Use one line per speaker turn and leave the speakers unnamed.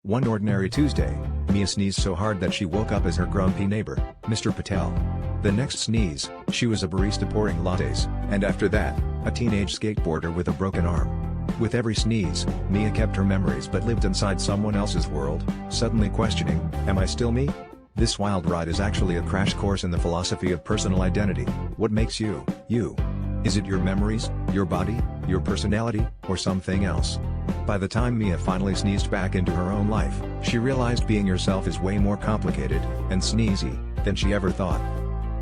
One ordinary Tuesday, Mia sneezed so hard that she woke up as her grumpy neighbor, Mr. Patel. The next sneeze, she was a barista pouring lattes, and after that, a teenage skateboarder with a broken arm. With every sneeze, Mia kept her memories but lived inside someone else's world, suddenly questioning, am I still me? This wild ride is actually a crash course in the philosophy of personal identity. What makes you, you? Is it your memories, your body, your personality, or something else? By the time Mia finally sneezed back into her own life, she realized being yourself is way more complicated and sneezy than she ever thought.